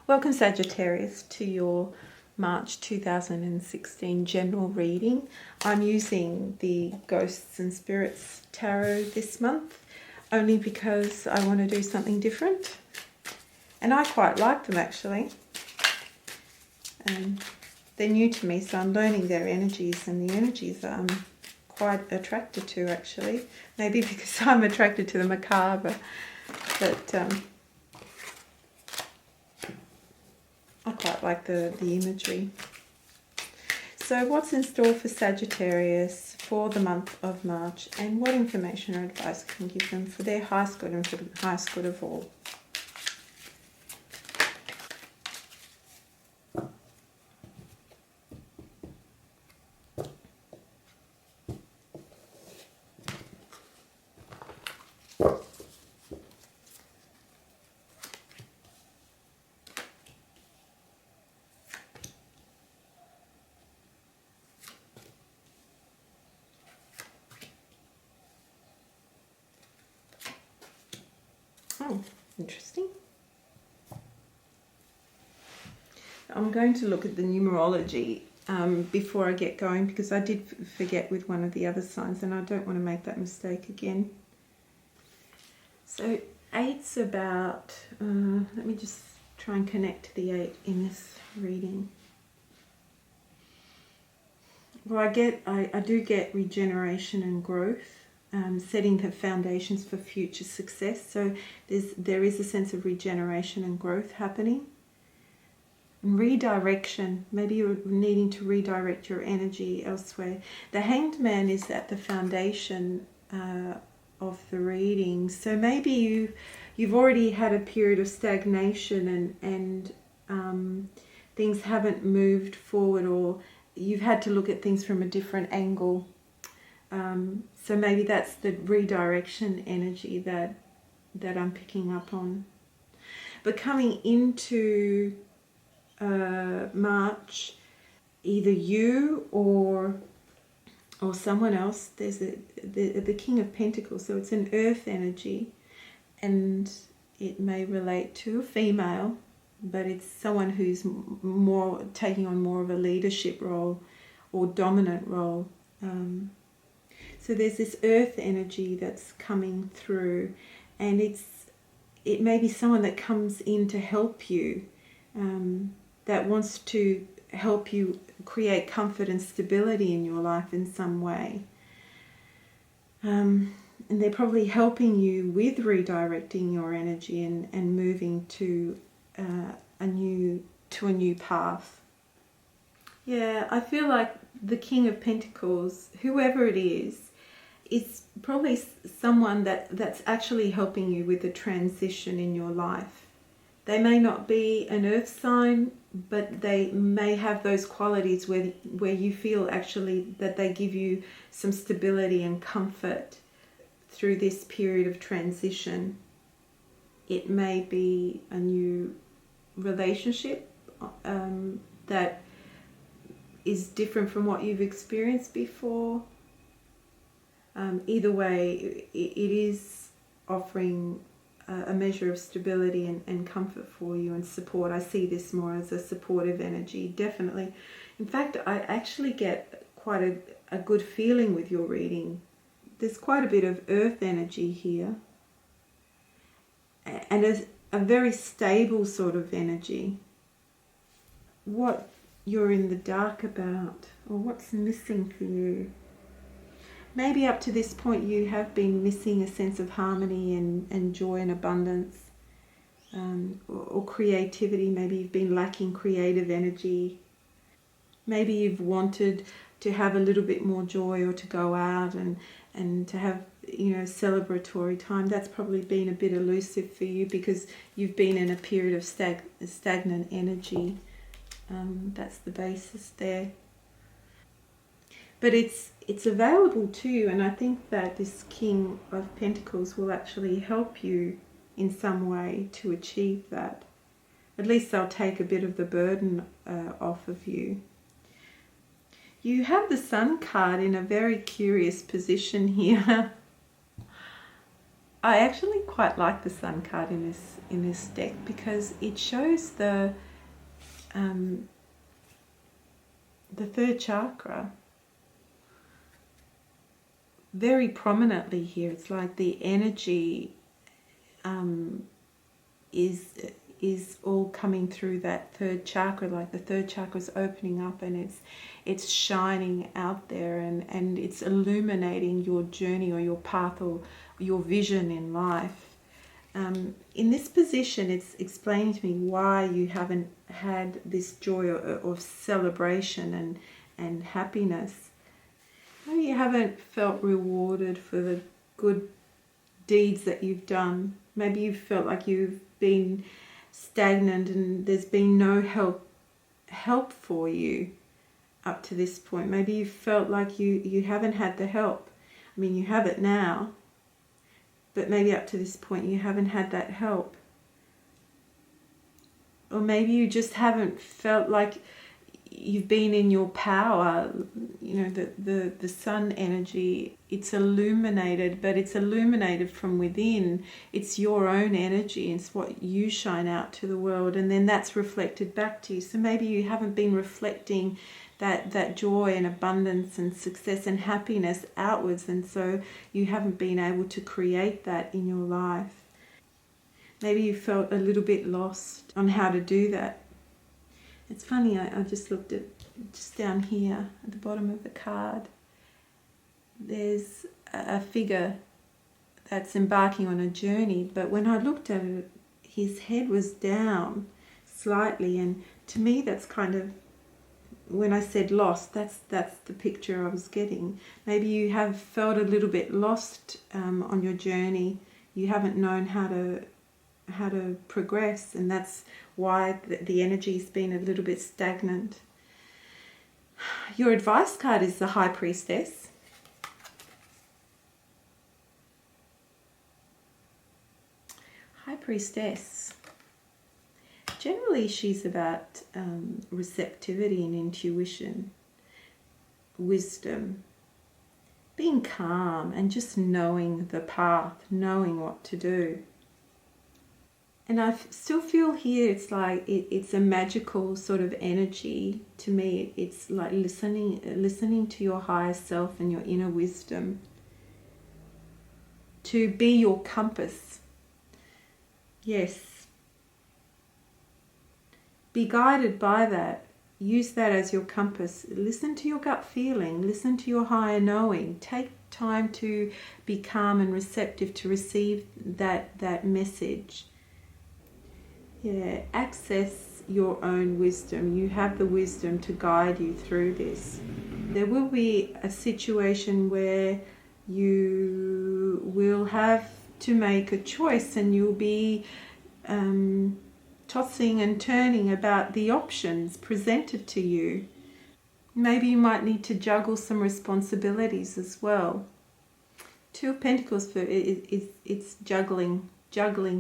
Welcome Sagittarius to your March 2016 general reading. I'm using the Ghosts and Spirits Tarot this month only because I want to do something different, and I quite like them actually. They're new to me, so I'm learning their energies, and the energies I'm quite attracted to actually. Maybe because I'm attracted to the macabre, but I quite like the imagery. So what's in store for Sagittarius for the month of March, and what information or advice can give them for their highest good and for the highest good of all? Oh, interesting. I'm going to look at the numerology before I get going, because I did forget with one of the other signs and I don't want to make that mistake again. So 8's about, let me just try and connect to the 8 in this reading. Well, I do get regeneration and growth. Setting the foundations for future success. So there is a sense of regeneration and growth happening. And redirection, maybe you're needing to redirect your energy elsewhere. The Hanged Man is at the foundation of the reading. So maybe you've already had a period of stagnation and things haven't moved forward, or you've had to look at things from a different angle. So maybe that's the redirection energy that I'm picking up on. But coming into March, either you or someone else, there's the King of Pentacles, so it's an earth energy, and it may relate to a female, but it's someone who's more taking on more of a leadership role or dominant role. So there's this earth energy that's coming through, and it may be someone that comes in to help you, that wants to help you create comfort and stability in your life in some way. And they're probably helping you with redirecting your energy and moving to a new path. Yeah, I feel like the King of Pentacles, whoever it is probably someone that's actually helping you with a transition in your life. They may not be an earth sign, but they may have those qualities where you feel actually that they give you some stability and comfort through this period of transition. It may be a new relationship that is different from what you've experienced before. Either way, it is offering a measure of stability and comfort for you and support. I see this more as a supportive energy, definitely. In fact, I actually get quite a good feeling with your reading. There's quite a bit of earth energy here, and a very stable sort of energy. What you're in the dark about, or what's missing for you. Maybe up to this point you have been missing a sense of harmony and joy and abundance, or creativity. Maybe you've been lacking creative energy. Maybe you've wanted to have a little bit more joy, or to go out and to have celebratory time. That's probably been a bit elusive for you because you've been in a period of stagnant energy. That's the basis there. But it's available to you, and I think that this King of Pentacles will actually help you in some way to achieve that. At least they'll take a bit of the burden off of you. You have the Sun card in a very curious position here. I actually quite like the Sun card in this deck because it shows the third chakra very prominently here. It's like the energy is all coming through that third chakra, like the third chakra is opening up and it's shining out there, and it's illuminating your journey or your path or your vision in life. In this position, it's explaining to me why you haven't had this joy of celebration and happiness. Maybe you haven't felt rewarded for the good deeds that you've done. Maybe you've felt like you've been stagnant and there's been no help for you up to this point. Maybe you felt like you haven't had the help. I mean, you have it now, but maybe up to this point you haven't had that help. Or maybe you just haven't felt like you've been in your power. You know, the sun energy, it's illuminated, but it's illuminated from within. It's your own energy. It's what you shine out to the world, and then that's reflected back to you. So maybe you haven't been reflecting that joy and abundance and success and happiness outwards, and so you haven't been able to create that in your life. Maybe you felt a little bit lost on how to do that. It's funny, I just looked at, just down here at the bottom of the card, there's a figure that's embarking on a journey, but when I looked at it, his head was down slightly, and to me that's kind of, when I said lost, that's the picture I was getting. Maybe you have felt a little bit lost on your journey. You haven't known how to progress, and that's why the energy's been a little bit stagnant. Your advice card is the High Priestess. High Priestess. Generally, she's about receptivity and intuition, wisdom, being calm and just knowing the path, knowing what to do. And I still feel here it's like it's a magical sort of energy to me. It's like listening to your higher self and your inner wisdom to be your compass. Yes. Be guided by that. Use that as your compass. Listen to your gut feeling. Listen to your higher knowing. Take time to be calm and receptive to receive that message. Yeah, access your own wisdom. You have the wisdom to guide you through this. There will be a situation where you will have to make a choice, and you'll be tossing and turning about the options presented to you. Maybe you might need to juggle some responsibilities as well. Two of Pentacles, it's juggling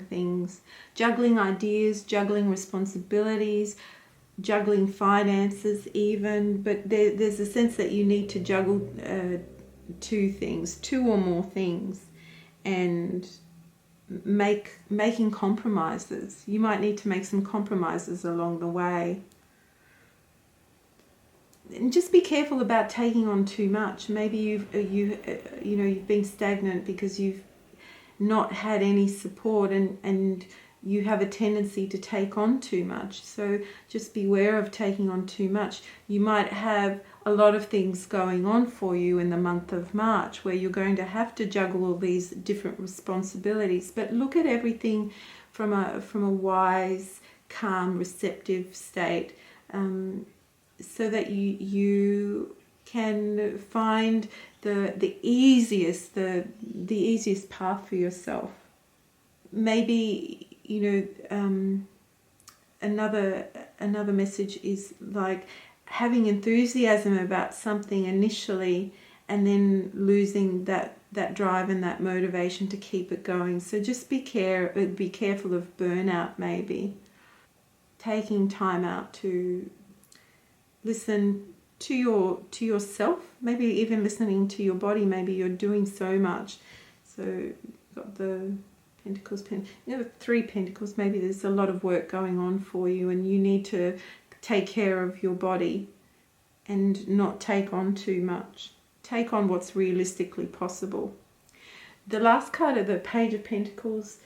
things, juggling ideas, juggling responsibilities, juggling finances even, but there's a sense that you need to juggle two or more things, and making compromises. You might need to make some compromises along the way. And just be careful about taking on too much. Maybe you've been stagnant because you've not had any support, and you have a tendency to take on too much. So just beware of taking on too much. You might have a lot of things going on for you in the month of March where you're going to have to juggle all these different responsibilities, but look at everything from a wise, calm, receptive state, so that you can find the easiest path for yourself. Maybe another message is like having enthusiasm about something initially and then losing that drive and that motivation to keep it going. So just be careful of burnout. Maybe taking time out to listen to yourself, maybe even listening to your body. Maybe you're doing so much, so got the Pentacles, Three Pentacles. Maybe there's a lot of work going on for you and you need to take care of your body and not take on too much. Take on what's realistically possible. The last card of the Page of Pentacles,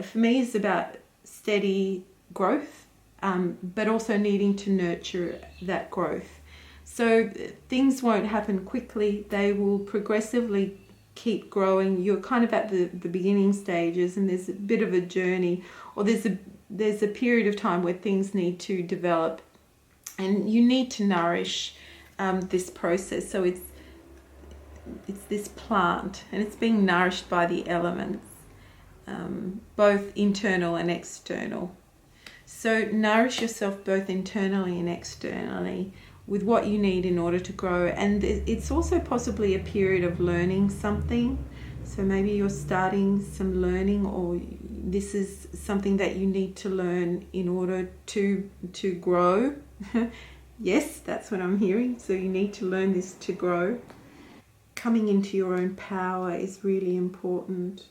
for me, is about steady growth, but also needing to nurture that growth. So things won't happen quickly. They will progressively keep growing. You're kind of at the beginning stages, and there's a bit of a journey, or there's a period of time where things need to develop, and you need to nourish this process. So it's this plant, and it's being nourished by the elements, both internal and external. So nourish yourself both internally and externally with what you need in order to grow. And it's also possibly a period of learning something. So maybe you're starting some learning, or this is something that you need to learn in order to grow. Yes, that's what I'm hearing. So you need to learn this to grow. Coming into your own power is really important.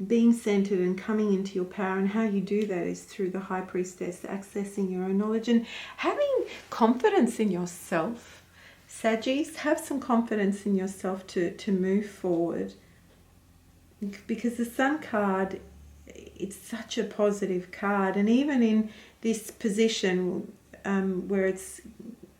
Being centered and coming into your power, and how you do that is through the High Priestess, accessing your own knowledge and having confidence in yourself. Saggies, have some confidence in yourself to move forward, because the Sun card, it's such a positive card, and even in this position where it's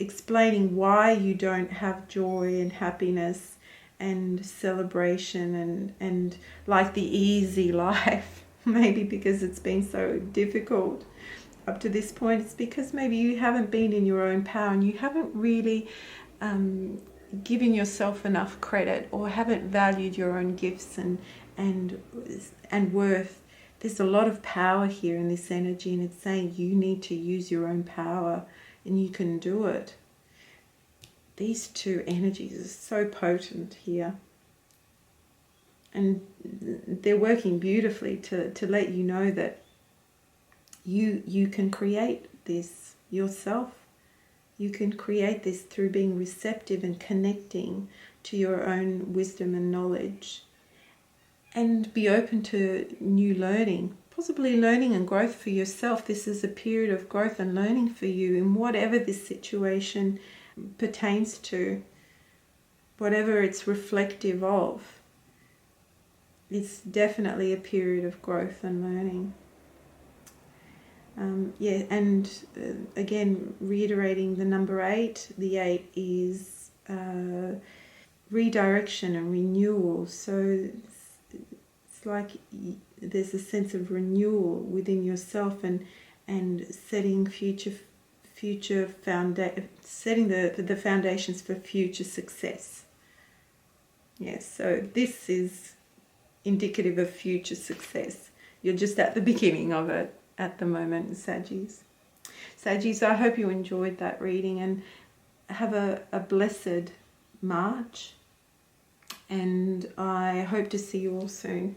explaining why you don't have joy and happiness and celebration and like the easy life, maybe because it's been so difficult up to this point, it's because maybe you haven't been in your own power and you haven't really given yourself enough credit, or haven't valued your own gifts and worth. There's a lot of power here in this energy, and it's saying you need to use your own power, and you can do it. These two energies are so potent here, and they're working beautifully to let you know that you can create this yourself. You can create this through being receptive and connecting to your own wisdom and knowledge, and be open to new learning, possibly learning and growth for yourself. This is a period of growth and learning for you in whatever this situation pertains to, whatever it's reflective of. It's definitely a period of growth and learning. Again, reiterating the number 8. The 8 is redirection and renewal. So it's like there's a sense of renewal within yourself, and setting setting the foundations for future success. Yes, so this is indicative of future success. You're just at the beginning of it at the moment, Saggies. Saggies, I hope you enjoyed that reading, and have a blessed March, and I hope to see you all soon.